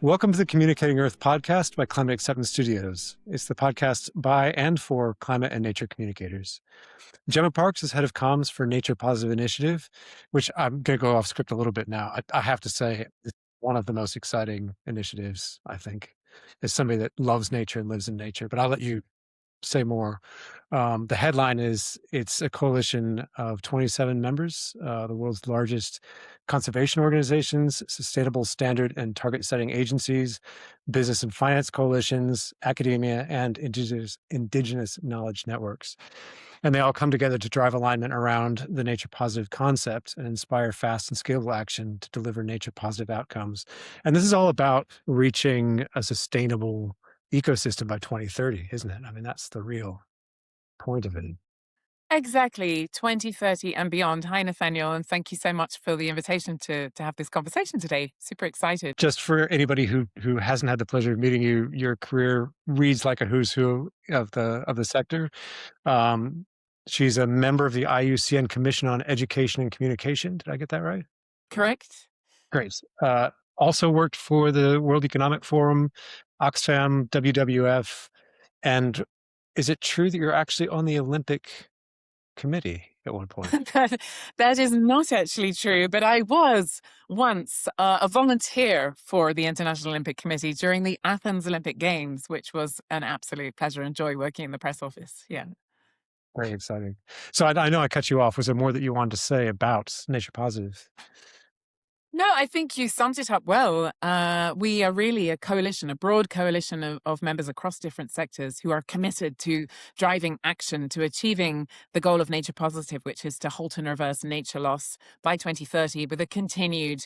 Welcome to the Communicating Earth podcast by Climate Acceptance Studios. It's the podcast by and for climate and nature communicators. Gemma Parkes is head of comms for Nature Positive Initiative, which I'm going to go off script a little bit now. I have to say, it's one of the most exciting initiatives, I think, as somebody that loves nature and lives in nature. But I'll let you say more. The headline is it's a coalition of 27 members, the world's largest conservation organizations, sustainable standard and target setting agencies, business and finance coalitions, academia, and indigenous knowledge networks. And they all come together to drive alignment around the nature positive concept and inspire fast and scalable action to deliver nature positive outcomes. And this is all about reaching a sustainable ecosystem by 2030, isn't it? I mean, that's the real point of it. Exactly, 2030 and beyond. Hi, Nathaniel, and thank you so much for the invitation to have this conversation today. Super excited. Just for anybody who hasn't had the pleasure of meeting you, your career reads like a who's who of the sector. She's a member of the IUCN Commission on Education and Communication. Did I get that right? Correct. Great. Also worked for the World Economic Forum, Oxfam, WWF, and is it true that you're actually on the Olympic committee at one point? That is not actually true, but I was once a volunteer for the International Olympic Committee during the Athens Olympic Games, which was an absolute pleasure and joy working in the press office. Yeah. Very exciting. So I know I cut you off. Was there more that you wanted to say about Nature Positive? No, I think you summed it up well. We are really a coalition, a broad coalition of members across different sectors who are committed to driving action to achieving the goal of Nature Positive, which is to halt and reverse nature loss by 2030 with a continued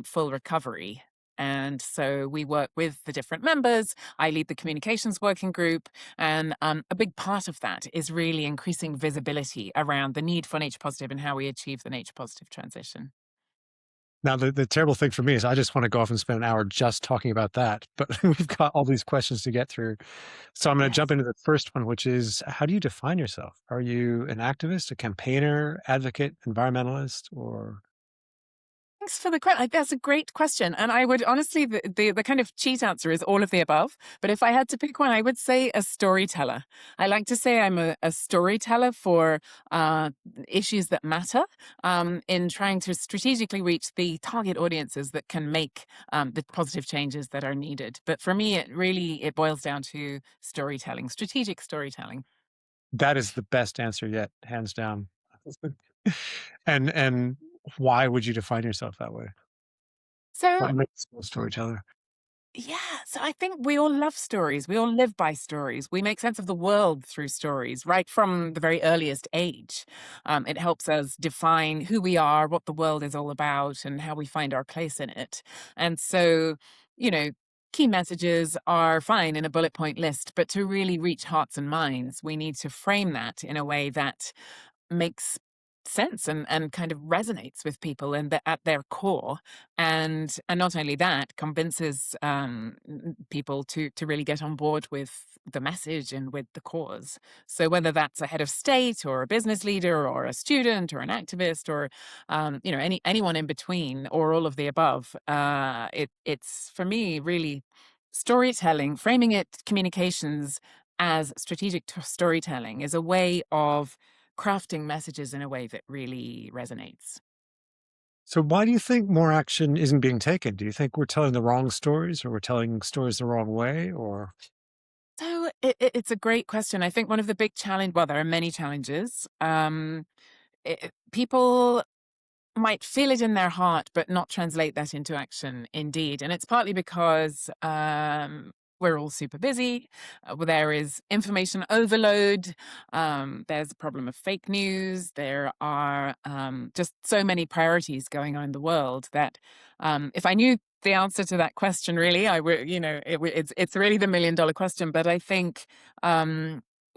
full recovery. And so we work with the different members. I lead the communications working group. And a big part of that is really increasing visibility around the need for nature positive and how we achieve the nature positive transition. Now, the terrible thing for me is I just want to go off and spend an hour just talking about that, but we've got all these questions to get through. So I'm going to jump into the first one, which is, how do you define yourself? Are you an activist, a campaigner, advocate, environmentalist, or? Thanks for the question. That's a great question. And I would honestly, the kind of cheat answer is all of the above. But if I had to pick one, I would say a storyteller. I like to say I'm a storyteller for issues that matter in trying to strategically reach the target audiences that can make the positive changes that are needed. But for me, it boils down to storytelling, strategic storytelling. That is the best answer yet, hands down. And why would you define yourself that way? So What makes you a storyteller? yeah, so I think we all love stories. We all live by stories. We make sense of the world through stories, right from the very earliest age. It helps us define who we are, what the world is all about, and how we find our place in it. And so, you know, key messages are fine in a bullet point list, but to really reach hearts and minds, we need to frame that in a way that makes sense and kind of resonates with people and at their core, and not only that, convinces people to really get on board with the message and with the cause. So whether that's a head of state or a business leader or a student or an activist or anyone in between or all of the above, it's for me really storytelling, framing it communications as strategic storytelling is a way of crafting messages in a way that really resonates. So why do you think more action isn't being taken? Do you think we're telling the wrong stories, or we're telling stories the wrong way, or? So it's a great question. I think one of the big well, there are many challenges. People might feel it in their heart, but not translate that into action, indeed. And it's partly because we're all super busy. There is information overload. There's a problem of fake news. There are just so many priorities going on in the world that if I knew the answer to that question, really, I would, it's really the $1 million question. But I think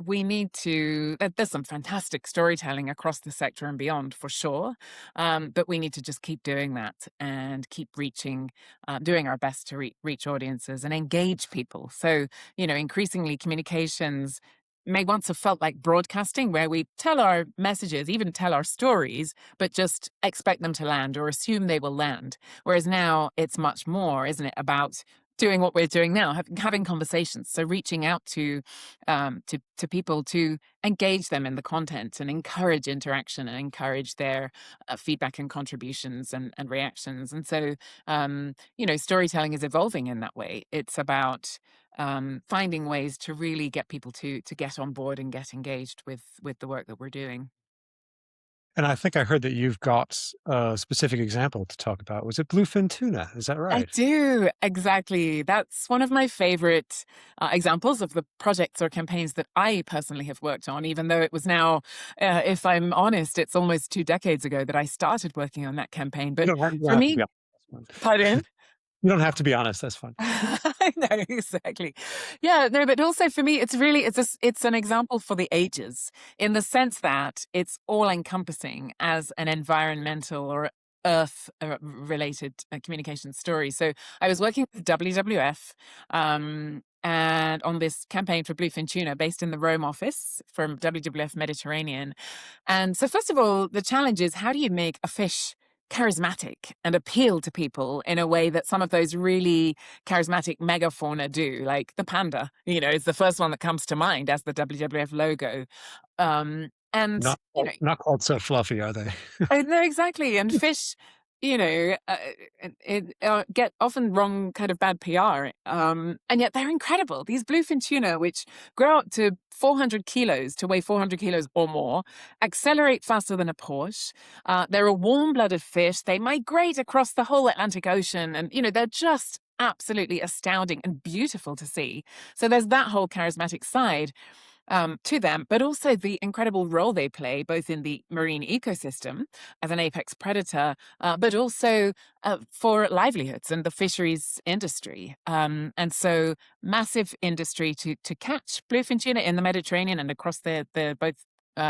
we need to, there's some fantastic storytelling across the sector and beyond for sure. But we need to just keep doing that and keep doing our best to reach audiences and engage people. So, increasingly communications may once have felt like broadcasting, where we tell our messages, even tell our stories, but just expect them to land or assume they will land. Whereas now it's much more, isn't it, about doing what we're doing now, having conversations. So reaching out to people to engage them in the content and encourage interaction and encourage their feedback and contributions and reactions. And so, storytelling is evolving in that way. It's about finding ways to really get people to get on board and get engaged with the work that we're doing. And I think I heard that you've got a specific example to talk about. Was it bluefin tuna? Is that I right? do, exactly. That's one of my favorite examples of the projects or campaigns that I personally have worked on, even though it was now, if I'm honest, it's almost 2 decades ago that I started working on that campaign. You But don't for have to be me, honest. That's fine. pardon? You don't have to be honest. That's fine. I know, exactly. Yeah, no, but also for me, it's an example for the ages in the sense that it's all encompassing as an environmental or earth related communication story. So I was working with WWF and on this campaign for bluefin tuna based in the Rome office from WWF Mediterranean. And so first of all, the challenge is how do you make a fish charismatic and appeal to people in a way that some of those really charismatic megafauna do, like the panda, is the first one that comes to mind as the WWF logo. And, Not quite so fluffy, are they? no, exactly. And fish, get often wrong kind of bad PR. And yet they're incredible. These bluefin tuna, which grow up to 400 kilos, to weigh 400 kilos or more, accelerate faster than a Porsche. They're a warm-blooded fish. They migrate across the whole Atlantic Ocean. And, they're just absolutely astounding and beautiful to see. So there's that whole charismatic side to them, but also the incredible role they play both in the marine ecosystem as an apex predator, but also for livelihoods and the fisheries industry. And so, massive industry to catch bluefin tuna in the Mediterranean and across the both.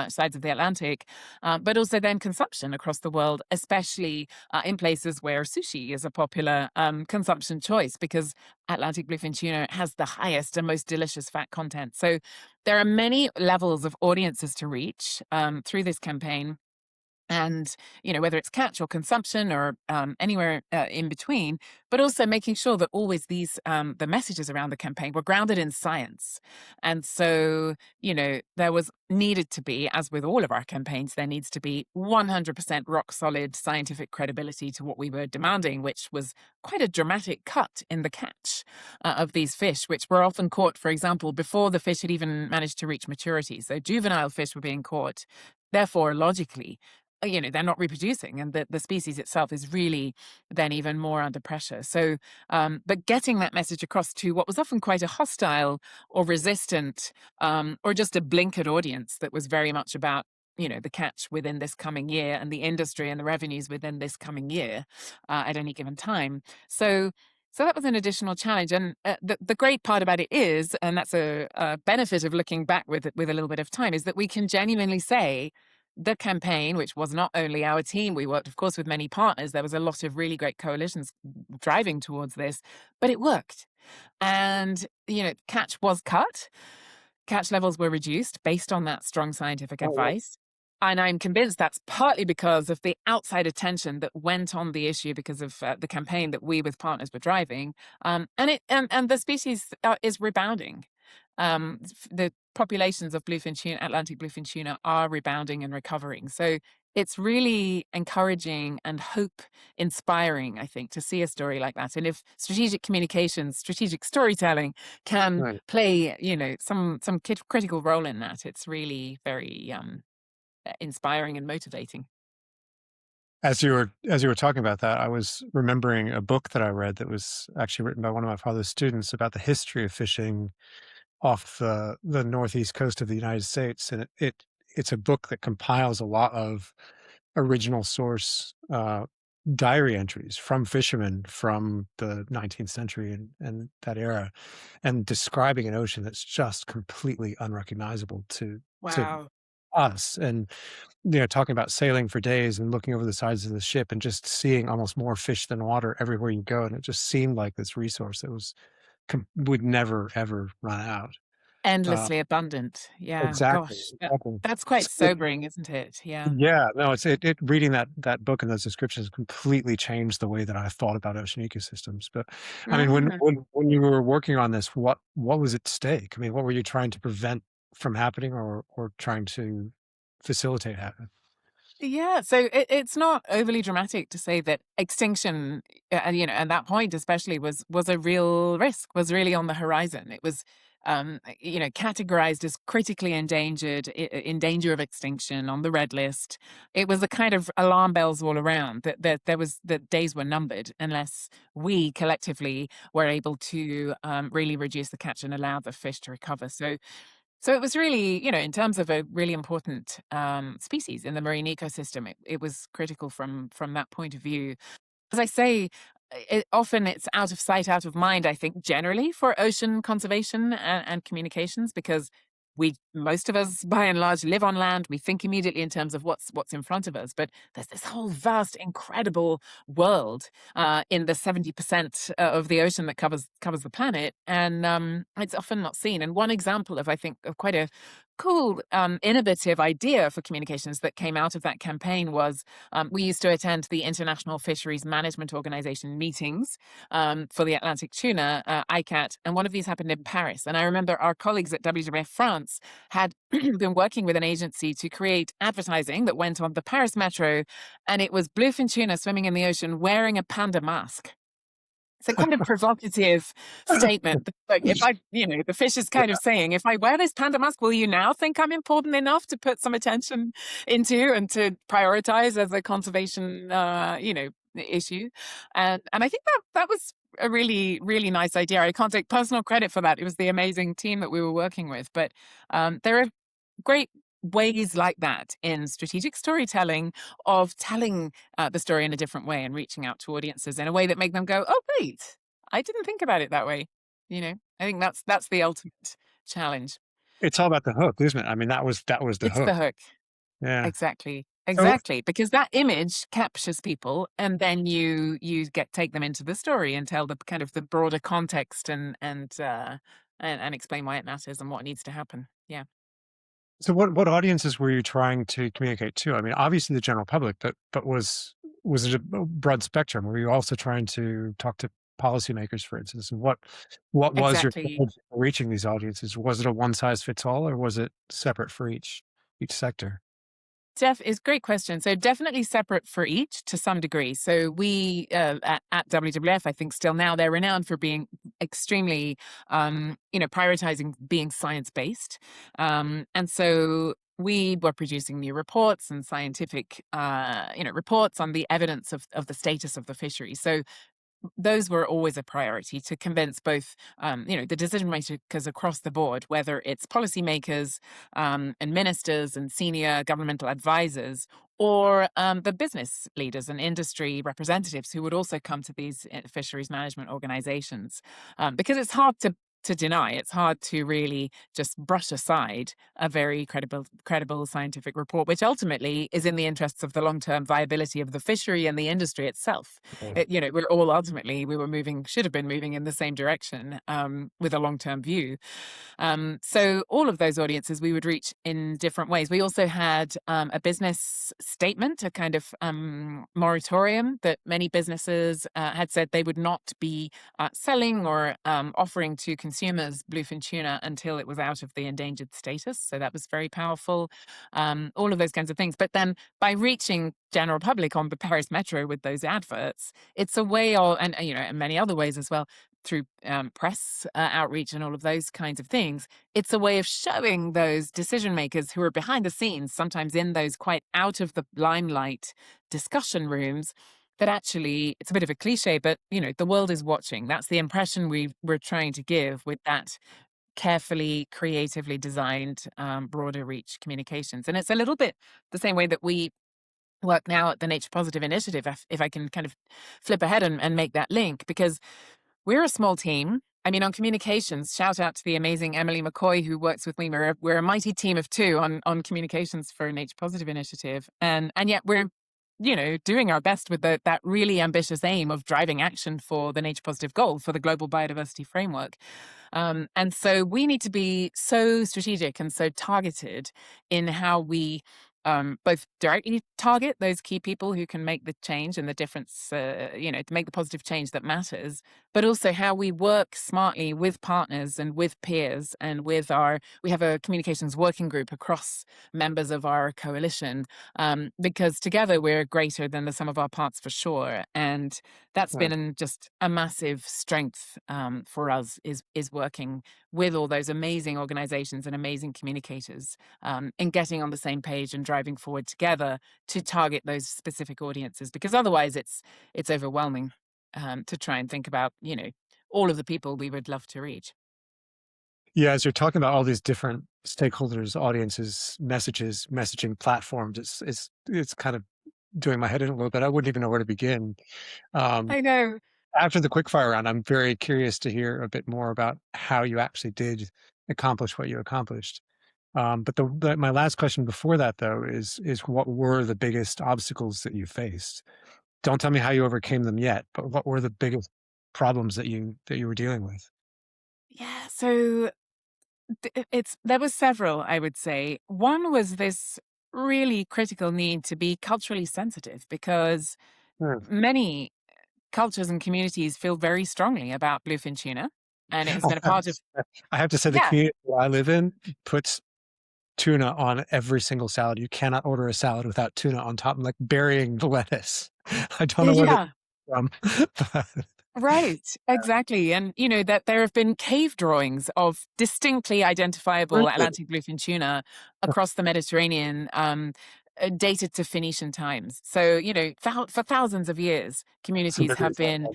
Sides of the Atlantic, but also then consumption across the world, especially in places where sushi is a popular consumption choice because Atlantic bluefin tuna has the highest and most delicious fat content. So there are many levels of audiences to reach through this campaign. And, whether it's catch or consumption or anywhere in between, but also making sure that always the messages around the campaign were grounded in science. And so, there was needed to be, as with all of our campaigns, there needs to be 100% rock solid scientific credibility to what we were demanding, which was quite a dramatic cut in the catch of these fish, which were often caught, for example, before the fish had even managed to reach maturity. So juvenile fish were being caught. Therefore, logically, they're not reproducing, and the species itself is really then even more under pressure. So, but getting that message across to what was often quite a hostile or resistant, or just a blinkered audience that was very much about, the catch within this coming year and the industry and the revenues within this coming year at any given time. So that was an additional challenge, and the great part about it is, and that's a benefit of looking back with a little bit of time, is that we can genuinely say the campaign, which was not only our team, we worked, of course, with many partners. There was a lot of really great coalitions driving towards this, but it worked. And, catch was cut. Catch levels were reduced based on that strong scientific Oh, yeah. advice. And I'm convinced that's partly because of the outside attention that went on the issue because of the campaign that we with partners were driving. And the species is rebounding. The populations of bluefin tuna, Atlantic bluefin tuna, are rebounding and recovering. So it's really encouraging and hope inspiring, I think, to see a story like that. And if strategic communications, strategic storytelling can Right. play, some critical role in that, it's really very inspiring and motivating. As you were talking about that, I was remembering a book that I read that was actually written by one of my father's students about the history of fishing off the northeast coast of the United States, and it's a book that compiles a lot of original source diary entries from fishermen from the 19th century and that era, and describing an ocean that's just completely unrecognizable to Wow. us. And talking about sailing for days and looking over the sides of the ship and just seeing almost more fish than water everywhere you go, and it just seemed like this resource that would never ever run out. Uh, Endlessly abundant. Yeah, exactly, gosh, exactly. that's quite So sobering, isn't it? Yeah. yeah, no, it reading that book and those descriptions completely changed the way that I thought about ocean ecosystems. But I mean, Mm. when you were working on this, what was at stake? I mean, what were you trying to prevent from happening, or trying to facilitate happening? Yeah, so it's not overly dramatic to say that extinction, and at that point especially, was a real risk, was really on the horizon. It was, categorized as critically endangered, in danger of extinction on the red list. It was the kind of alarm bells all around that days were numbered unless we collectively were able to really reduce the catch and allow the fish to recover. So it was really, in terms of a really important species in the marine ecosystem, it was critical from that point of view. As I say, often it's out of sight, out of mind, I think, generally for ocean conservation and communications, because most of us, by and large, live on land. We think immediately in terms of what's in front of us. But there's this whole vast, incredible world in the 70% of the ocean that covers the planet. And it's often not seen. And one example of, I think, of quite a cool, innovative idea for communications that came out of that campaign was we used to attend the International Fisheries Management Organization meetings for the Atlantic tuna, ICAT, and one of these happened in Paris. And I remember our colleagues at WWF France had been working with an agency to create advertising that went on the Paris metro, and it was bluefin tuna swimming in the ocean wearing a panda mask. It's a kind of provocative statement. Like, if the fish is kind of saying, if I wear this panda mask, will you now think I'm important enough to put some attention into and to prioritize as a conservation, issue? And I think that was a really, really nice idea. I can't take personal credit for that. It was the amazing team that we were working with. But there are great ways like that in strategic storytelling of telling the story in a different way and reaching out to audiences in a way that make them go, "Oh, wait, I didn't think about it that way." I think that's the ultimate challenge. It's all about the hook, isn't it? I mean, that was the It's the hook. hook. Yeah. Exactly. So Exactly. Because that image captures people, and then you take them into the story and tell the kind of the broader context and explain why it matters and what needs to happen. Yeah. So what audiences were you trying to communicate to? I mean, obviously the general public, but was it a broad spectrum? Were you also trying to talk to policymakers, for instance? And what was your Exactly. strategy for reaching these audiences? Was it a one size fits all, or was it separate for each sector? It's a great question. So definitely separate for each to some degree. So we at WWF, I think still now they're renowned for being extremely, prioritizing being science based, and so we were producing new reports and scientific, reports on the evidence of the status of the fishery. So those were always a priority to convince both, the decision makers across the board, whether it's policymakers and ministers and senior governmental advisors, or the business leaders and industry representatives who would also come to these fisheries management organizations, because it's hard to deny. It's hard to really just brush aside a very credible scientific report, which ultimately is in the interests of the long-term viability of the fishery and the industry itself. We're all ultimately should have been moving in the same direction, with a long-term view. So all of those audiences we would reach in different ways. We also had a business statement, a kind of moratorium that many businesses had said they would not be selling or offering to consumers bluefin tuna until it was out of the endangered status. So that was very powerful. All of those kinds of things. But then by reaching general public on the Paris metro with those adverts, it's a way of, and many other ways as well, through press outreach and all of those kinds of things, it's a way of showing those decision makers who are behind the scenes, sometimes in those quite out of the limelight discussion rooms, that actually it's a bit of a cliche, but the world is watching. That's the impression we're trying to give with that carefully, creatively designed broader reach communications. And it's a little bit the same way that we work now at the Nature Positive Initiative, if I can kind of flip ahead and make that link, because we're a small team. I mean, on communications, shout out to the amazing Emily McCoy who works with me. We're a mighty team of two on communications for Nature Positive Initiative, and yet we're doing our best with that really ambitious aim of driving action for the nature positive goal for the global biodiversity framework. And so we need to be so strategic and so targeted in how we both directly target those key people who can make the change and the difference, to make the positive change that matters, but also how we work smartly with partners and with peers and we have a communications working group across members of our coalition, because together we're greater than the sum of our parts for sure. And that's Right. been just a massive strength for us is working with all those amazing organizations and amazing communicators, and getting on the same page and driving forward together to target those specific audiences, because otherwise it's overwhelming to try and think about all of the people we would love to reach. Yeah, as you're talking about all these different stakeholders, audiences, messages, messaging platforms, it's kind of doing my head in a little bit. I wouldn't even know where to begin. Um, I know. After the quickfire round, I'm very curious to hear a bit more about how you actually did accomplish what you accomplished. But my last question before that, though, is what were the biggest obstacles that you faced? Don't tell me how you overcame them yet, but what were the biggest problems that you were dealing with? Yeah, so there was several, I would say. One was this really critical need to be culturally sensitive, because Hmm. many cultures and communities feel very strongly about bluefin tuna, and it has been a part of. I have to say the Yeah. community that I live in puts tuna on every single salad. You cannot order a salad without tuna on top, like burying the lettuce. I don't know where they Yeah. come from, but Right, exactly. And that there have been cave drawings of distinctly identifiable really, Atlantic bluefin tuna across the Mediterranean, dated to Phoenician times. So, for thousands of years, that's communities have hilarious. been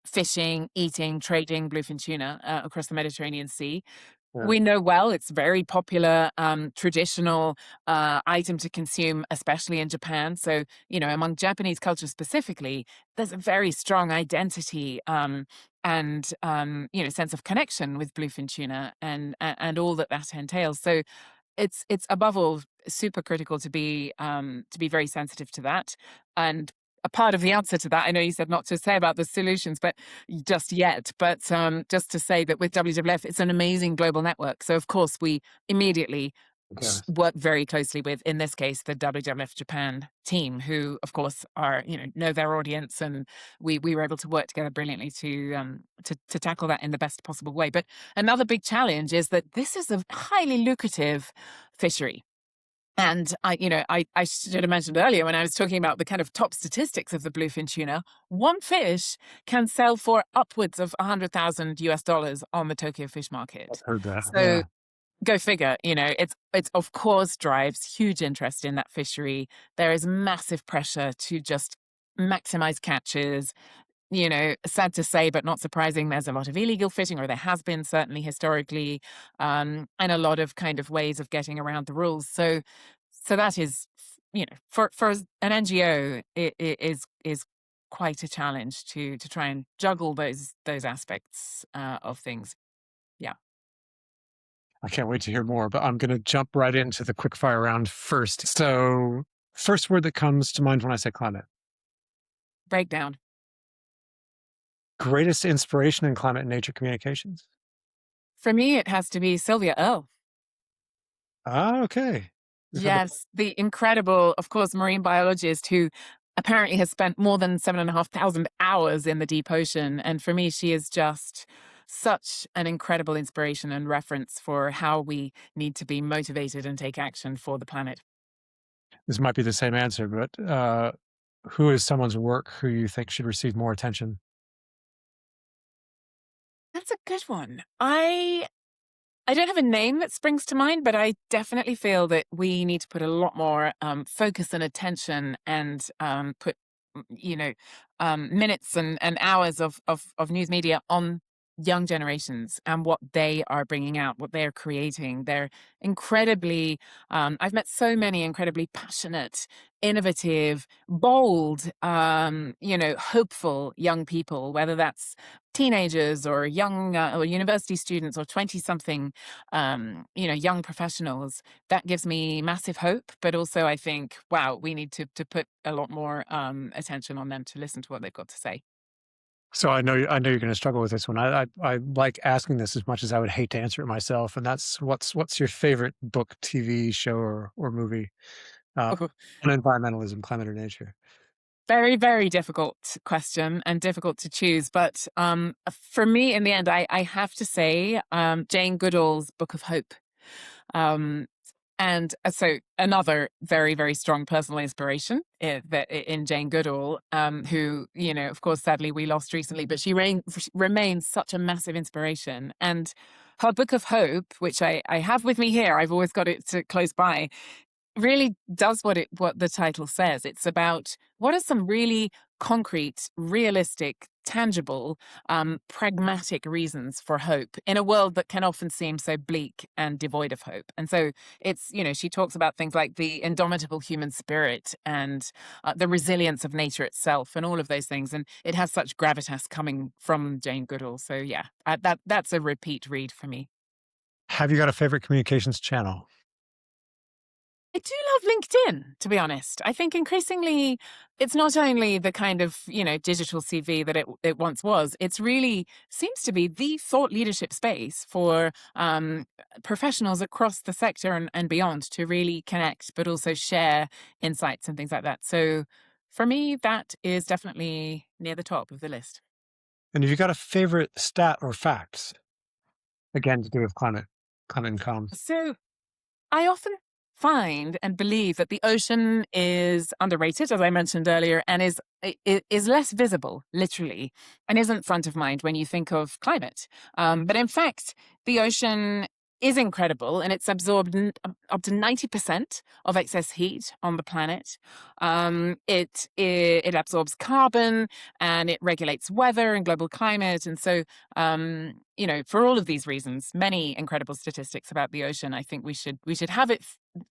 fishing, eating, trading bluefin tuna across the Mediterranean Sea. Yeah, We know well it's very popular, traditional item to consume, especially in Japan. So, among Japanese culture specifically, there's a very strong identity, and sense of connection with bluefin tuna and all that entails. So it's above all super critical to be very sensitive to that. And a part of the answer to that, I know you said not to say about the solutions, but just yet, but just to say that with WWF, it's an amazing global network. So of course we immediately okay. work very closely with, in this case, the WWF Japan team, who of course are, know their audience, and we were able to work together brilliantly to tackle that in the best possible way. But another big challenge is that this is a highly lucrative fishery. And I should have mentioned earlier when I was talking about the kind of top statistics of the bluefin tuna, one fish can sell for upwards of 100,000 US dollars on the Tokyo fish I've market. heard that, So yeah. go figure, it's of course drives huge interest in that fishery. There is massive pressure to just maximize catches. Sad to say, but not surprising, there's a lot of illegal fishing, or there has been certainly historically, and a lot of kind of ways of getting around the rules. So that is, for an NGO, is quite a challenge to try and juggle those aspects of things. Yeah, I can't wait to hear more, but I'm gonna jump right into the quickfire round first. So, first word that comes to mind when I say climate. breakdown. Greatest inspiration in climate and nature communications? For me, it has to be Sylvia Earle. Ah, okay. We've had the Yes, the incredible, of course, marine biologist who apparently has spent more than 7,500 hours in the deep ocean. And for me, she is just such an incredible inspiration and reference for how we need to be motivated and take action for the planet. this might be the same answer, but, who is someone's work who you think should receive more attention? That's a good one. I don't have a name that springs to mind, but I definitely feel that we need to put a lot more focus and attention, and put, minutes and hours of news media on young generations and what they are bringing out, what they're creating. They're incredibly, I've met so many incredibly passionate, innovative, bold, hopeful young people, whether that's teenagers or young or university students or 20 something, young professionals. That gives me massive hope. But also, I think, wow, we need to put a lot more attention on them to listen to what they've got to say. So I know you're going to struggle with this one. I like asking this as much as I would hate to answer it myself. And that's what's your favorite book, TV show, or movie uh, on environmentalism, climate, or nature? Very, very difficult question and difficult to choose. But for me, in the end, I have to say Jane Goodall's Book of Hope. Um, and so another very, very strong personal inspiration in Jane Goodall, who, of course, sadly we lost recently, but she remains such a massive inspiration. And her Book of Hope, which I have with me here, I've always got it close by, really does what the title says. It's about what are some really concrete, realistic, tangible, pragmatic reasons for hope in a world that can often seem so bleak and devoid of hope. And so she talks about things like the indomitable human spirit and the resilience of nature itself and all of those things. And it has such gravitas coming from Jane Goodall. So yeah, that's a repeat read for me. Have you got a favorite communications channel? I do love LinkedIn, to be honest. I think increasingly it's not only the kind of, digital CV that it once was, it's really seems to be the thought leadership space for professionals across the sector and beyond to really connect, but also share insights and things like that. So for me, that is definitely near the top of the list. And have you got a favorite stat or facts? Again, to do with climate and comms. So I often find and believe that the ocean is underrated, as I mentioned earlier, and is less visible, literally, and isn't front of mind when you think of climate. But in fact, the ocean is incredible, and it's absorbed up to 90% of excess heat on the planet. It absorbs carbon, and it regulates weather and global climate, and so for all of these reasons, many incredible statistics about the ocean. I think we should have it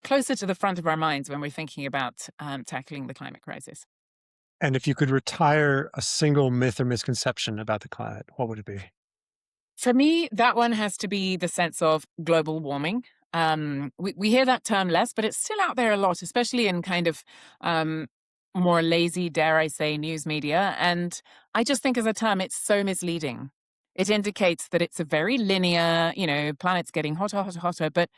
closer to the front of our minds when we're thinking about tackling the climate crisis. And if you could retire a single myth or misconception about the climate, what would it be? For me, that one has to be the sense of global warming. We hear that term less, but it's still out there a lot, especially in kind of more lazy, dare I say, news media. And I just think as a term, it's so misleading. It indicates that it's a very linear, planet's getting hotter, hotter, hotter. But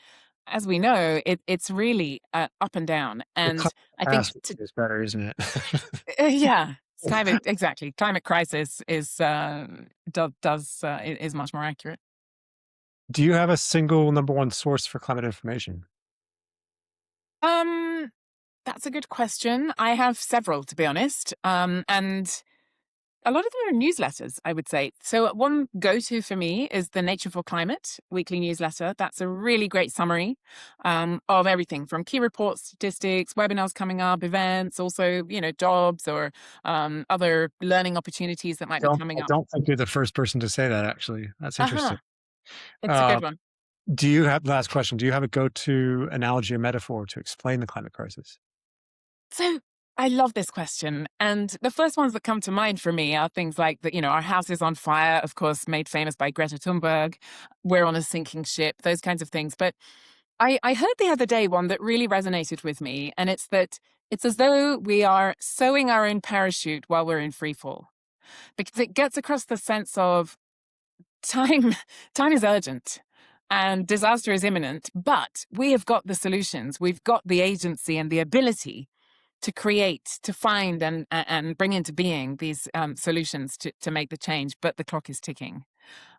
as we know, it's really up and down. The And climate I think, past is better, isn't it? yeah, climate crisis is much more accurate. Do you have a single number one source for climate information? Um, that's a good question. I have several, to be honest. And a lot of them are newsletters, I would say. So one go-to for me is the Nature for Climate weekly newsletter. That's a really great summary of everything from key reports, statistics, webinars coming up, events, also, jobs or other learning opportunities that might be coming I up. don't think you're the first person to say that, actually. That's Uh-huh. interesting. It's a Uh, good one. do you have, last question, do you have a go-to analogy or metaphor to explain the climate crisis? So I love this question. And the first ones that come to mind for me are things like that, our house is on fire, of course, made famous by Greta Thunberg. We're on a sinking ship, those kinds of things. But I heard the other day one that really resonated with me. And it's that it's as though we are sewing our own parachute while we're in free fall, because it gets across the sense of time, time is urgent. And disaster is imminent, but we have got the solutions. We've got the agency and the ability to create, to find and bring into being these solutions to make the change, but the clock is ticking.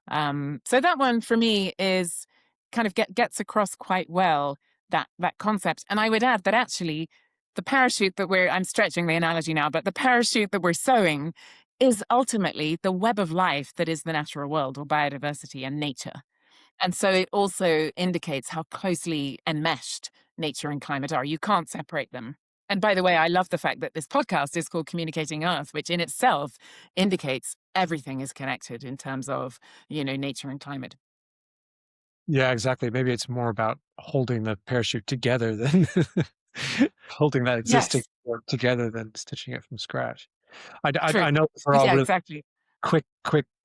So that one for me is kind of gets across quite well that concept. And I would add that actually the parachute that I'm stretching the analogy now, but the parachute that we're sewing is ultimately the web of life that is the natural world or biodiversity and nature. And so it also indicates how closely enmeshed nature and climate are. You can't separate them. And by the way, I love the fact that this podcast is called Communicating Earth, which in itself indicates everything is connected in terms of, nature and climate. Yeah, exactly. Maybe it's more about holding the parachute together than holding that existing Yes. work together than stitching it from scratch. I True. know for all Yeah, really exactly. quick,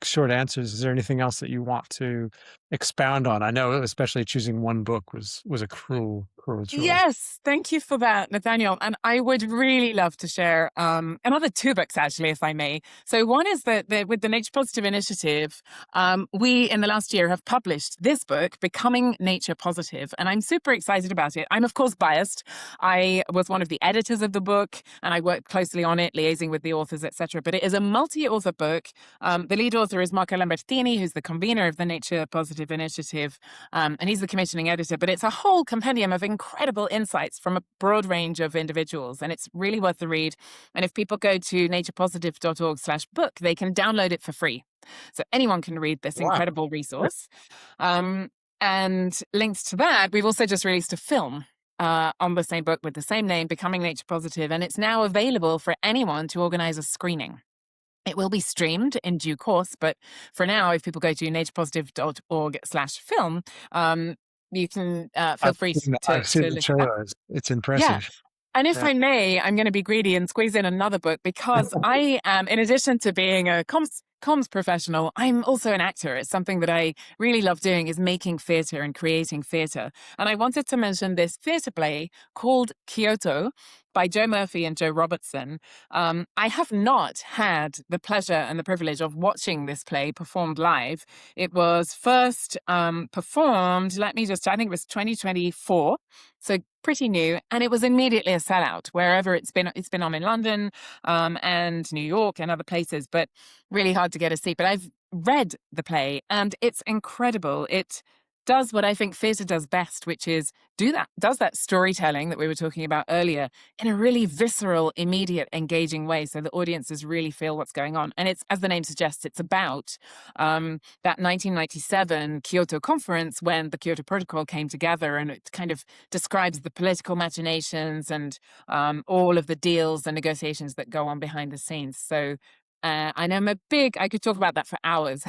short answers. Is there anything else that you want to expound on? I know especially choosing one book was a cruel choice. Yes, thank you for that, Nathaniel. And I would really love to share another two books, actually, if I may. So one is that with the Nature Positive Initiative, we in the last year have published this book, Becoming Nature Positive, and I'm super excited about it. I'm of course biased. I was one of the editors of the book, and I worked closely on it, liaising with the authors, etc. But it is a multi-author book. The lead author is Marco Lambertini, who's the convener of the Nature Positive Initiative, and he's the commissioning editor. But it's a whole compendium of incredible insights from a broad range of individuals, and it's really worth the read. And if people go to naturepositive.org/book, they can download it for free. So anyone can read this Wow. incredible resource. Um, and linked to that, we've also just released a film on the same book with the same name, Becoming Nature Positive, and it's now available for anyone to organize a screening. It will be streamed in due course, but for now, if people go to naturepositive.org/film, you can feel free I've seen to the look at that. trailers. It's Yeah. impressive. And if Yeah. I may, I'm going to be greedy and squeeze in another book because I am, in addition to being a comms professional, I'm also an actor. It's something that I really love doing is making theatre and creating theatre. And I wanted to mention this theatre play called Kyoto by Joe Murphy and Joe Robertson. I have not had the pleasure and the privilege of watching this play performed live. It was first performed, I think it was 2024. So pretty new, and it was immediately a sellout wherever it's been. It's been on in London and New York and other places, but really hard to get a seat. But I've read the play, and it's incredible. It does what I think theatre does best, which is does that storytelling that we were talking about earlier in a really visceral, immediate, engaging way, so the audiences really feel what's going on. And it's, as the name suggests, it's about that 1997 Kyoto conference when the Kyoto Protocol came together, and it kind of describes the political machinations and all of the deals and negotiations that go on behind the scenes. So, and I could talk about that for hours.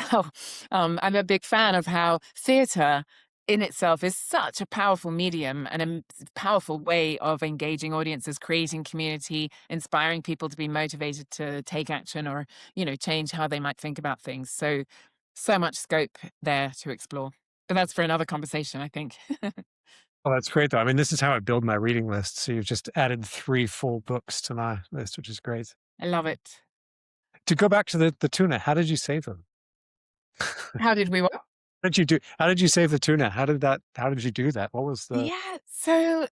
I'm a big fan of how theatre in itself is such a powerful medium and a powerful way of engaging audiences, creating community, inspiring people to be motivated to take action or, change how they might think about things. So much scope there to explore. But that's for another conversation, I think. Well, that's great though. I mean, this is how I build my reading list. So you've just added 3 full books to my list, which is great. I love it. To go back to the tuna, how did you save them? How did we How did you save the tuna? How did you do that? What was the Yeah. So,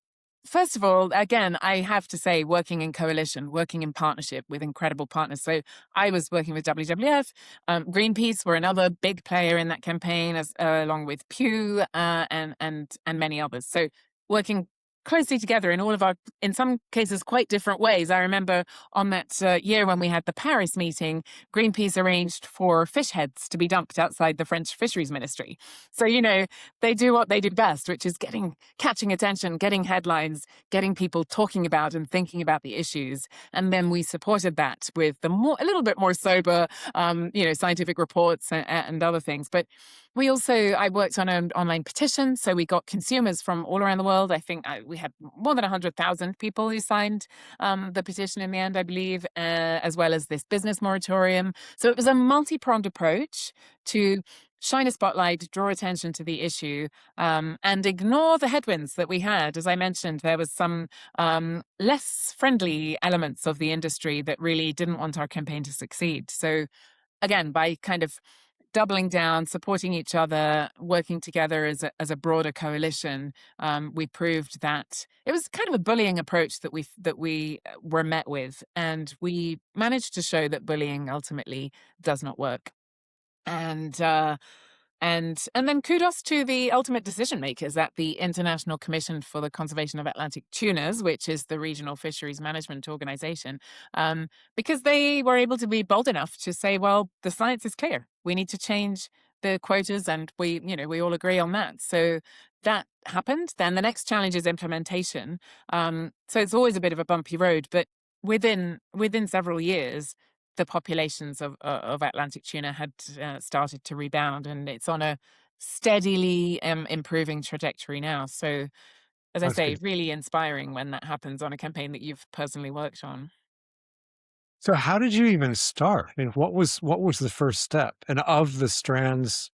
first of all, again, I have to say, working in coalition, working in partnership with incredible partners. So, I was working with WWF. Greenpeace were another big player in that campaign, as along with Pew and many others. So, working closely together in all of our, in some cases, quite different ways. I remember on that year when we had the Paris meeting, Greenpeace arranged for fish heads to be dumped outside the French Fisheries Ministry. So, they do what they do best, which is catching attention, getting headlines, getting people talking about and thinking about the issues. And then we supported that with a little bit more sober, scientific reports and other things. But I worked on an online petition, so we got consumers from all around the world. I think we had more than 100,000 people who signed the petition in the end, I believe, as well as this business moratorium. So it was a multi-pronged approach to shine a spotlight, draw attention to the issue, and ignore the headwinds that we had. As I mentioned, there was some less friendly elements of the industry that really didn't want our campaign to succeed. So again, by kind of doubling down, supporting each other, working together as a broader coalition, we proved that it was kind of a bullying approach that we were met with, and we managed to show that bullying ultimately does not work. And and then kudos to the ultimate decision makers at the International Commission for the Conservation of Atlantic Tunas, which is the regional fisheries management organization, because they were able to be bold enough to say, well, the science is clear. We need to change the quotas, and we all agree on that. So that happened. Then the next challenge is implementation. So it's always a bit of a bumpy road, but within several years, the populations of Atlantic tuna had started to rebound, and it's on a steadily improving trajectory now. So, as I That's say, good. really inspiring when that happens on a campaign that you've personally worked on. So how did you even start? I mean, what was the first step? And of the strands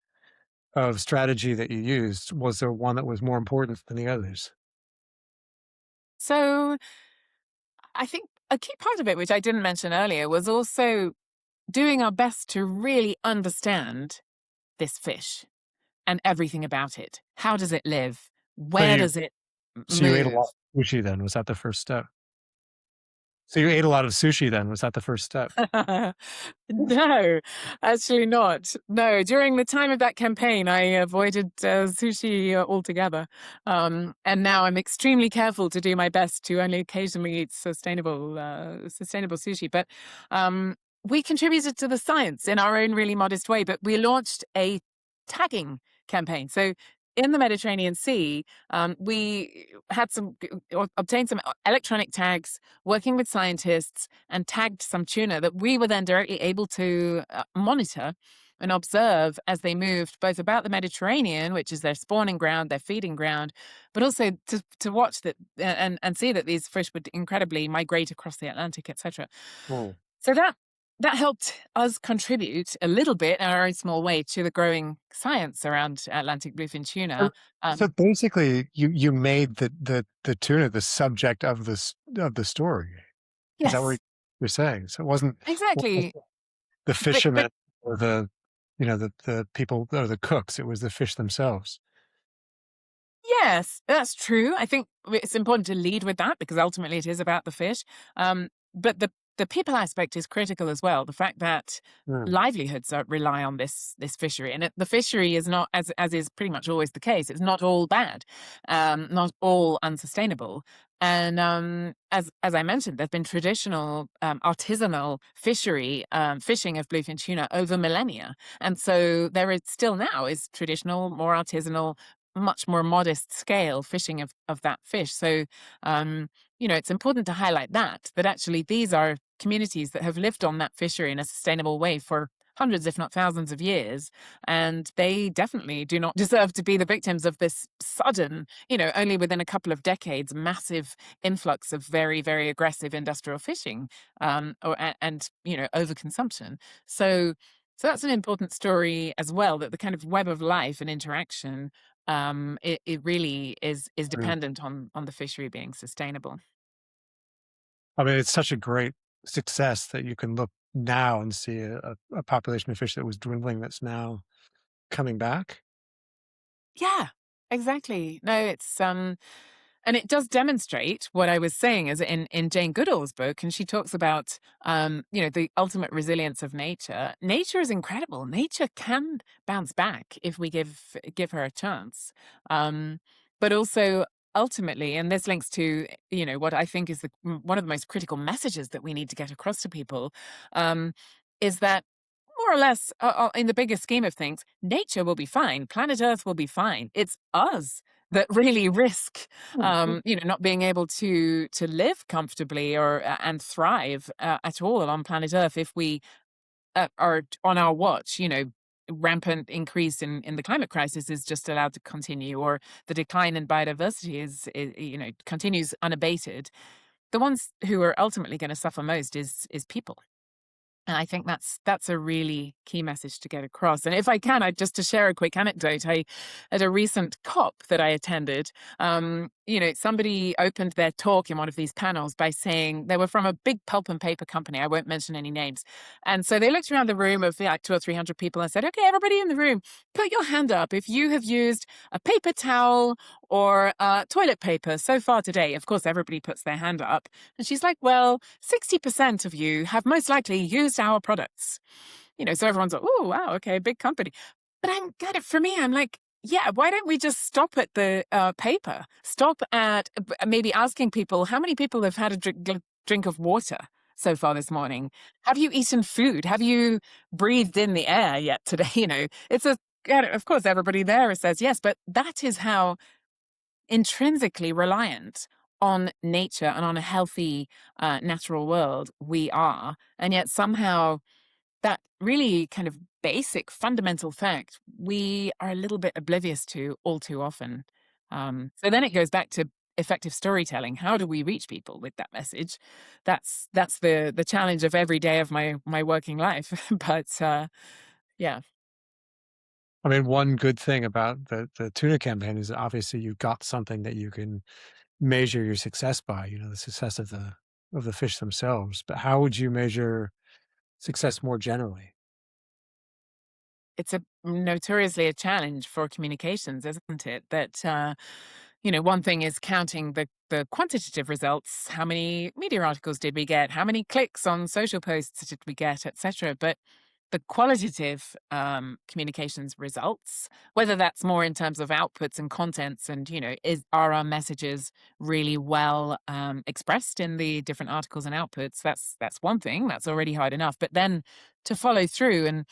of strategy that you used, was there one that was more important than the others? So, I think a key part of it, which I didn't mention earlier, was also doing our best to really understand this fish and everything about it. How does it live? So Where you does it so you ate a move? lot of sushi then, was that the first step? So you ate a lot of sushi then, was that the first step? No, actually not. No, during the time of that campaign, I avoided sushi altogether. And now I'm extremely careful to do my best to only occasionally eat sustainable sushi. But we contributed to the science in our own really modest way, but we launched a tagging campaign. So in the Mediterranean Sea, we had obtained some electronic tags, working with scientists, and tagged some tuna that we were then directly able to monitor and observe as they moved both about the Mediterranean, which is their spawning ground, their feeding ground, but also to watch that and see that these fish would incredibly migrate across the Atlantic, etc. Oh. So that helped us contribute a little bit in our own small way to the growing science around Atlantic bluefin So tuna. so basically, you made the tuna the subject of the story. Is that what Yes, you're saying? So it wasn't exactly. the But fishermen or the people or the cooks, it was the fish themselves. yes, that's true. I think it's important to lead with that because ultimately it is about the fish. But the people aspect is critical as well. The fact that Mm, livelihoods rely on this fishery, and the fishery is not, as is pretty much always the case. It's not all bad, not all unsustainable. And as I mentioned, there's been traditional artisanal fishing of bluefin tuna over millennia, and so there is still now is traditional, more artisanal, much more modest scale fishing of that fish. So, it's important to highlight that actually these are communities that have lived on that fishery in a sustainable way for hundreds, if not thousands of years. And they definitely do not deserve to be the victims of this sudden, only within a couple of decades, massive influx of very, very aggressive industrial fishing, and overconsumption. So that's an important story as well, that the kind of web of life and interaction, it really is mm. dependent on the fishery being sustainable. I mean, it's such a great success that you can look now and see a population of fish that was dwindling that's now coming back. Yeah, exactly. No, it's and it does demonstrate what I was saying is in Jane Goodall's book, and she talks about the ultimate resilience of nature. Nature is incredible. Nature can bounce back if we give her a chance. But also ultimately, and this links to what I think is one of the most critical messages that we need to get across to people, is that more or less, in the bigger scheme of things, nature will be fine. Planet Earth will be fine. It's us that really risk, Mhm. not being able to live comfortably or and thrive at all on planet Earth if we are on our watch. Rampant increase in the climate crisis is just allowed to continue, or the decline in biodiversity continues unabated. The ones who are ultimately going to suffer most is people. And I think that's a really key message to get across. And if I can, just to share a quick anecdote, at a recent COP that I attended, somebody opened their talk in one of these panels by saying they were from a big pulp and paper company. I won't mention any names. And so they looked around the room of like 200 or 300 people and said, "Okay, everybody in the room, put your hand up if you have used a paper towel or toilet paper so far today." Of course, everybody puts their hand up. And she's like, "Well, 60% of you have most likely used our products." So everyone's like, "Oh, wow, okay, big company." But for me, I'm like, yeah, why don't we just stop at the paper? Stop at maybe asking people, how many people have had a drink of water so far this morning? Have you eaten food? Have you breathed in the air yet today? It's a of course, everybody there says yes, but that is how intrinsically reliant on nature and on a healthy, natural world we are. And yet somehow that really kind of basic fundamental fact we are a little bit oblivious to all too often. So then it goes back to effective storytelling. How do we reach people with that message? That's the challenge of every day of my working life. But yeah, I mean, one good thing about the tuna campaign is that obviously you got something that you can measure your success by, the success of the fish themselves. But how would you measure success more generally? it's a notoriously a challenge for communications, isn't it? That one thing is counting the quantitative results. How many media articles did we get? How many clicks on social posts did we get, etc. But the qualitative communications results, whether that's more in terms of outputs and contents, and are our messages really well expressed in the different articles and outputs? That's one thing. That's already hard enough. But then to follow through and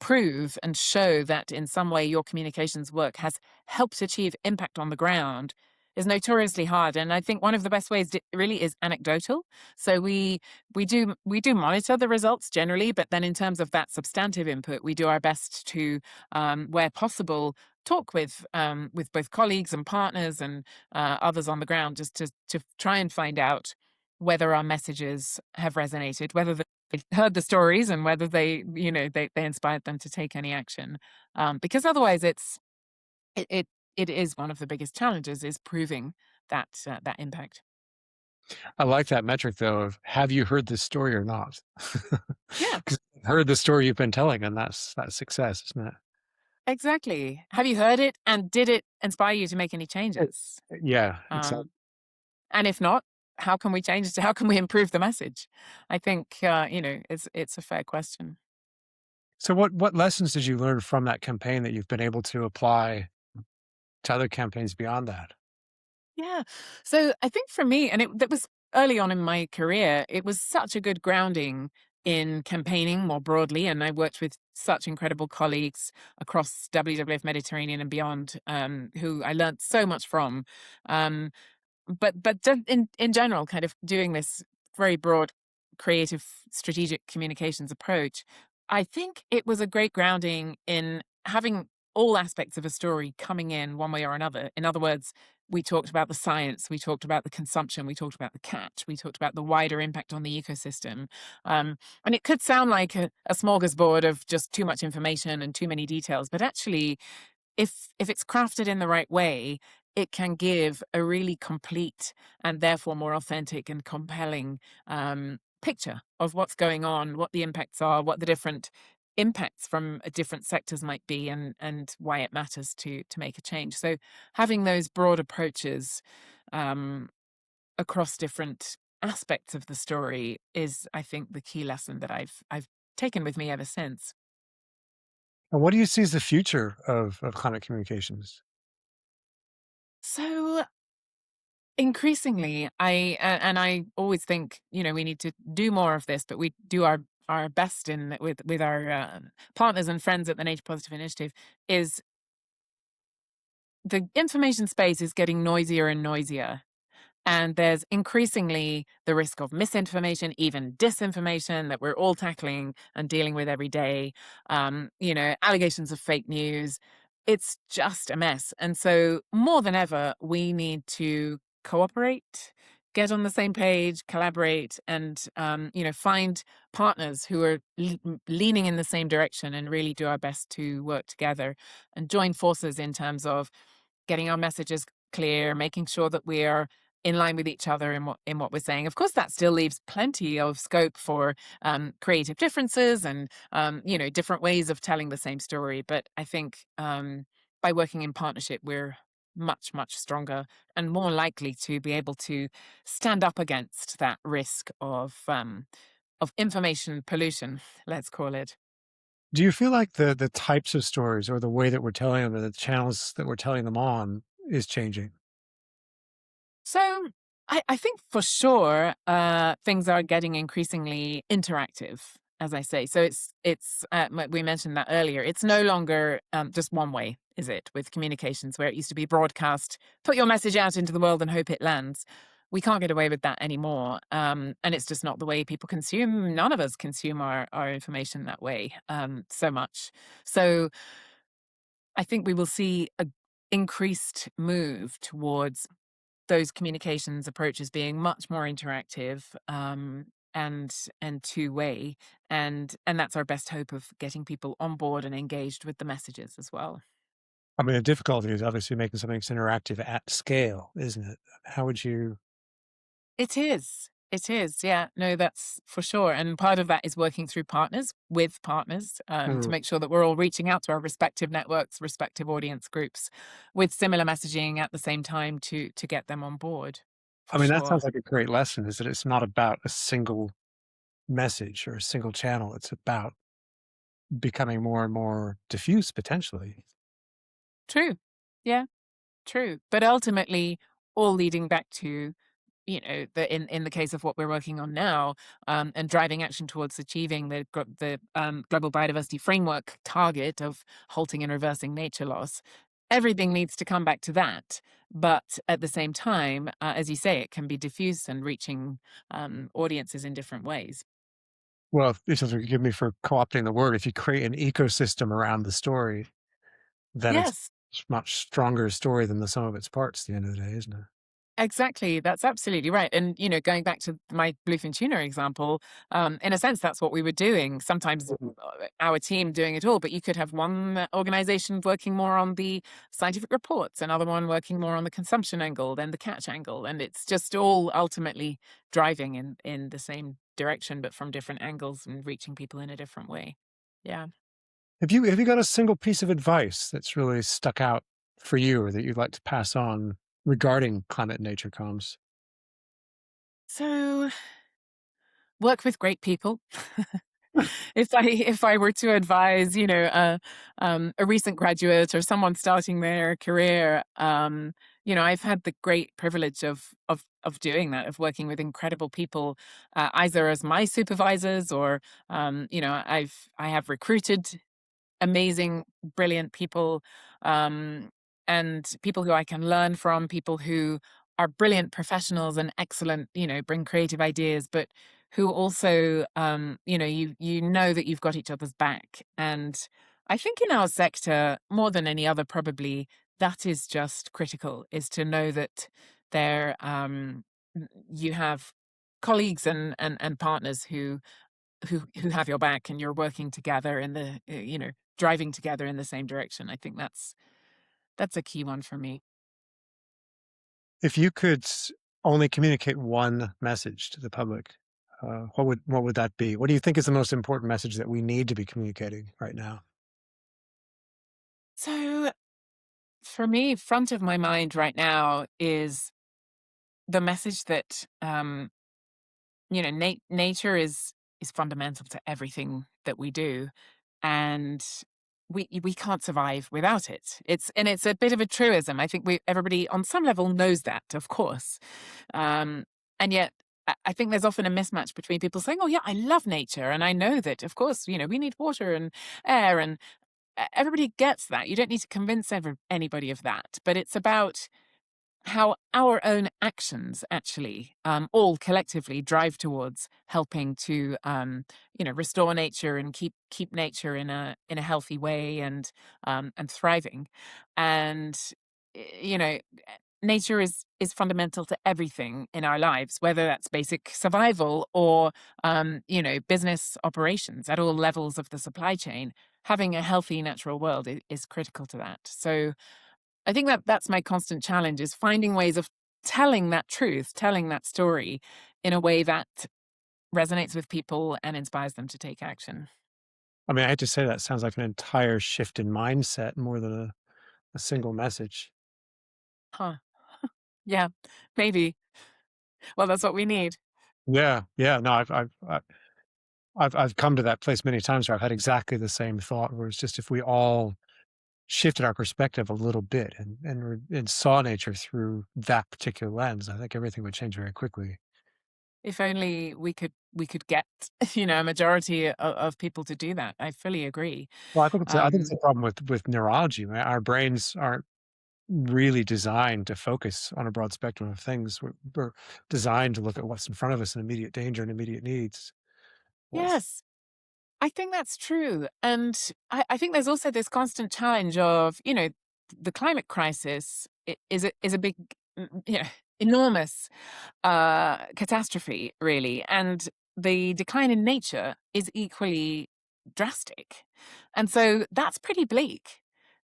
prove and show that in some way your communications work has helped achieve impact on the ground is notoriously hard. And I think one of the best ways really is anecdotal. So we do monitor the results generally, but then in terms of that substantive input, we do our best to, where possible, talk with both colleagues and partners and others on the ground, just to try and find out whether our messages have resonated, whether they've heard the stories, and whether they inspired them to take any action. Because otherwise, it, it it is one of the biggest challenges is proving that impact. I like that metric though of have you heard this story or not? Yeah, 'Cause you've heard the story you've been telling, and that's success, isn't it? exactly. Have you heard it, and did it inspire you to make any It changes? yeah, exactly. Um, and if not, how can we change it? How can we improve the message? I think it's a fair question. So what lessons did you learn from that campaign that you've been able to apply to other campaigns beyond that? Yeah. So I think for me, and that was early on in my career, it was such a good grounding in campaigning more broadly. And I worked with such incredible colleagues across WWF Mediterranean and beyond, who I learned so much from. Um, but just in general, kind of doing this very broad, creative, strategic communications approach, I think it was a great grounding in having all aspects of a story coming in one way or another. In other words, we talked about the science, we talked about the consumption, we talked about the catch, we talked about the wider impact on the ecosystem. And it could sound like a smorgasbord of just too much information and too many details, but actually, if it's crafted in the right way, it can give a really complete and therefore more authentic and compelling picture of what's going on, what the impacts are, what the different impacts from different sectors might be, and why it matters to make a change. So having those broad approaches um, across different aspects of the story is, I think, the key lesson that I've taken with me ever since. And what do you see as the future of climate communications? So increasingly, and I always think, we need to do more of this, but we do our best in with our partners and friends at the Nature Positive Initiative. Is the information space is getting noisier and noisier, and there's increasingly the risk of misinformation, even disinformation, that we're all tackling and dealing with every day. Allegations of fake news. It's just a mess. And so, more than ever, we need to cooperate, get on the same page, collaborate, and find partners who are leaning in the same direction, and really do our best to work together and join forces in terms of getting our messages clear, making sure that we are in line with each other in what we're saying. Of course, that still leaves plenty of scope for creative differences and different ways of telling the same story. But I think by working in partnership, we're much stronger and more likely to be able to stand up against that risk of information pollution, let's call it. Do you feel like the types of stories or the way that we're telling them or the channels that we're telling them on is changing? So I think for sure things are getting increasingly interactive. as I say. So we mentioned that earlier. It's no longer just one way, is it, with communications, where it used to be broadcast, put your message out into the world and hope it lands. We can't get away with that anymore. And it's just not the way people consume. None of us consume our information that way so much. So I think we will see a increased move towards those communications approaches being much more interactive, and two-way, and that's our best hope of getting people on board and engaged with the messages as well. I mean, the difficulty is obviously making something that's interactive at scale, isn't it? How would you? It is. It is, yeah. No, that's for sure, and part of that is working through partners, with partners, to Mm. make sure that we're all reaching out to our respective networks, respective audience groups, with similar messaging at the same time to get them on board, I for mean, that sure. sounds like a great lesson. Is that it's not about a single message or a single channel. It's about becoming more and more diffuse, potentially. True. Yeah. True, but ultimately, all leading back to, in the case of what we're working on now, and driving action towards achieving the global biodiversity framework target of halting and reversing nature loss. Everything needs to come back to that, but at the same time, as you say, it can be diffuse and reaching audiences in different ways. Well, this is forgive me for co-opting the word. If you create an ecosystem around the story, then it's Yes. a much stronger story than the sum of its parts at the end of the day, isn't it? Exactly, that's absolutely right, and, going back to my bluefin tuna example, in a sense, that's what we were doing. Sometimes, Mhm. our team doing it all, but you could have one organization working more on the scientific reports, another one working more on the consumption angle, then the catch angle, and it's just all ultimately driving in the same direction, but from different angles and reaching people in a different way. Yeah. Have you got a single piece of advice that's really stuck out for you or that you'd like to pass on regarding climate and nature comms? So, work with great people. If I were to advise, a recent graduate or someone starting their career, I've had the great privilege of doing that, of working with incredible people, either as my supervisors or, I have recruited amazing, brilliant people, um, and people who I can learn from, people who are brilliant professionals and excellent, bring creative ideas, but who also, you know that you've got each other's back. And I think in our sector, more than any other, probably that is just critical, is to know that there you have colleagues and partners who have your back and you're working together in the driving together in the same direction. I think that's a key one for me. If you could only communicate one message to the public, what would that be? What do you think is the most important message that we need to be communicating right now? So for me, front of my mind right now is the message that nature is fundamental to everything that we do, and we can't survive without it. It's a bit of a truism. I think we everybody on some level knows that, of course. Um, and yet, I think there's often a mismatch between people saying, "Oh, yeah, I love nature," and I know that, of course, we need water and air, and everybody gets that. You don't need to convince anybody of that. But it's about how our own actions actually, all collectively, drive towards helping to, restore nature and keep nature in a healthy way and thriving. And you know nature is fundamental to everything in our lives, whether that's basic survival or business operations at all levels of the supply chain. Having a healthy natural world is critical to that. So I think that that's my constant challenge, is finding ways of telling that truth, telling that story in a way that resonates with people and inspires them to take action. I mean, I hate to say that sounds like an entire shift in mindset more than a single message. Huh. Yeah, maybe. Well, that's what we need. Yeah, yeah. No, I've come to that place many times where I've had exactly the same thought, where it's just if we all shifted our perspective a little bit and saw nature through that particular lens, I think everything would change very quickly. If only we could get, a majority of people to do that. I fully agree. Well, I think it's a Um, problem with neurology, right? Our brains aren't really designed to focus on a broad spectrum of things. We're designed to look at what's in front of us and immediate danger and immediate needs. Yes. yes, I think that's true. And I think there's also this constant challenge of, the climate crisis is a big, enormous catastrophe, really. And the decline in nature is equally drastic. And so that's pretty bleak.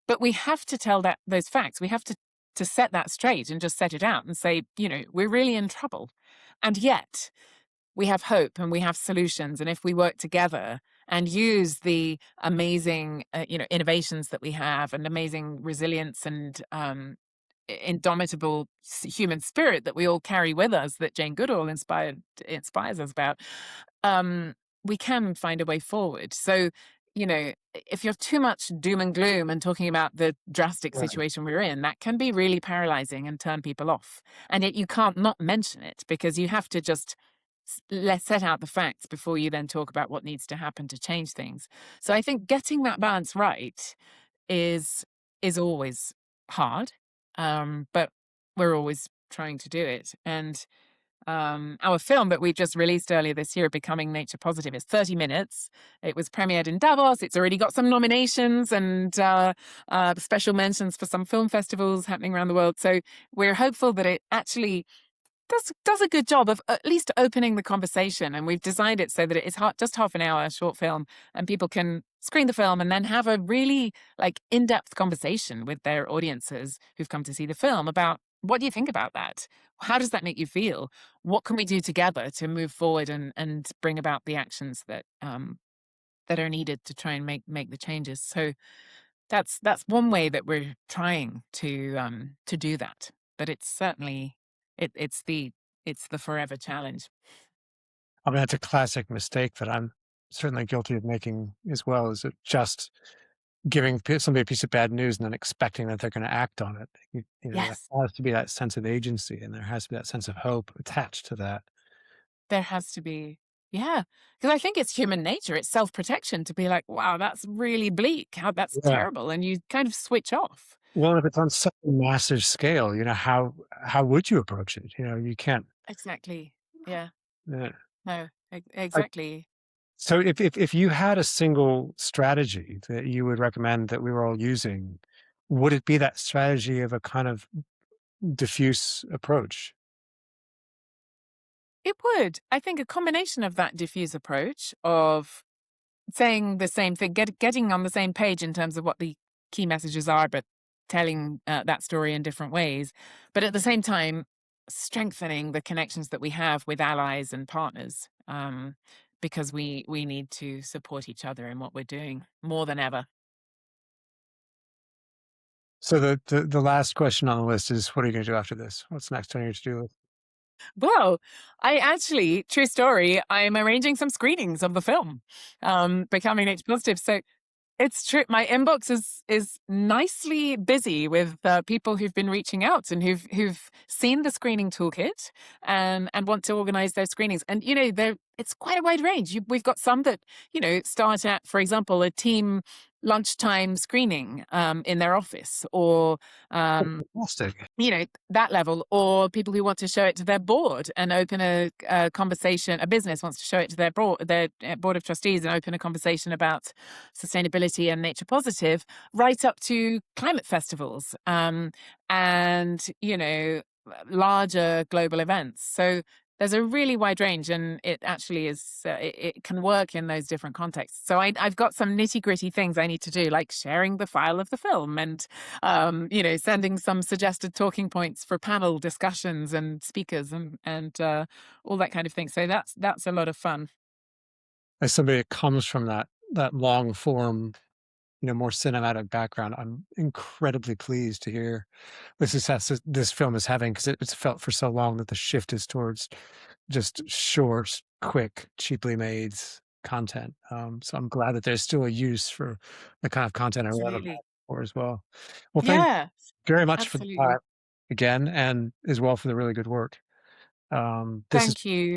But we have to tell those facts. We have to set that straight and just set it out and say, we're really in trouble. And yet we have hope and we have solutions. And if we work together and use the amazing, innovations that we have and amazing resilience and indomitable human spirit that we all carry with us, that Jane Goodall inspires us about, um, we can find a way forward. So, if you're too much doom and gloom and talking about the drastic Right. situation we're in, that can be really paralyzing and turn people off. And yet you can't not mention it because you have to just let's set out the facts before you then talk about what needs to happen to change things. So I think getting that balance right is is always hard, but we're always trying to do it. And our film that we just released earlier this year, Becoming Nature Positive, is 30 minutes. It was premiered in Davos. It's already got some nominations and special mentions for some film festivals happening around the world. So we're hopeful that it actually does a good job of at least opening the conversation. And we've designed it so that it's just half an hour short film, and people can screen the film and then have a really in-depth conversation with their audiences who've come to see the film about what do you think about that? How does that make you feel? What can we do together to move forward and bring about the actions that are needed to try and make the changes? So that's one way that we're trying to do that. But it's certainly it's the forever challenge. I mean, that's a classic mistake that I'm certainly guilty of making as well. Is it just giving somebody a piece of bad news and then expecting that they're going to act on it? There Yes, has to be that sense of agency, and there has to be that sense of hope attached to that. there has to be. Yeah, because I think it's human nature, it's self-protection to be like, "Wow, that's really bleak. How that's Yeah. terrible," and you kind of switch off. Well, if it's on such a massive scale, how would you approach it? You can't. Exactly. Yeah. Uh, No, I, exactly. so if you had a single strategy that you would recommend that we were all using, would it be that strategy of a kind of diffuse approach? It would. I think a combination of that diffuse approach of saying the same thing, getting on the same page in terms of what the key messages are, but telling that story in different ways. But at the same time, strengthening the connections that we have with allies and partners, because we need to support each other in what we're doing more than ever. So the last question on the list is, what are you going to do after this? What's next on your to-do list? Well, I actually, true story, I'm arranging some screenings of the film, Becoming Nature Positive. So it's true. My inbox is nicely busy with people who've been reaching out and who've seen the screening toolkit and want to organize their screenings. And it's quite a wide range. We've got some that start at, for example, a team lunchtime screening in their office, or Oh, um, fantastic. that level, or people who want to show it to their board and open a conversation. A business wants to show it to their board of trustees and open a conversation about sustainability and nature positive, right up to climate festivals, and larger global events. So there's a really wide range, and it actually is. It can work in those different contexts. So I've got some nitty gritty things I need to do, like sharing the file of the film and sending some suggested talking points for panel discussions and speakers and all that kind of thing. So that's a lot of fun. As somebody that comes from that long form, more cinematic background, I'm incredibly pleased to hear the success this film is having, because it's felt for so long that the shift is towards just short, quick, cheaply made content. So I'm glad that there's still a use for the kind of content I wrote about Absolutely. before as well. Well, thank you Yeah, very much for the time absolutely. again, and as well for the really good work. This is Thank you.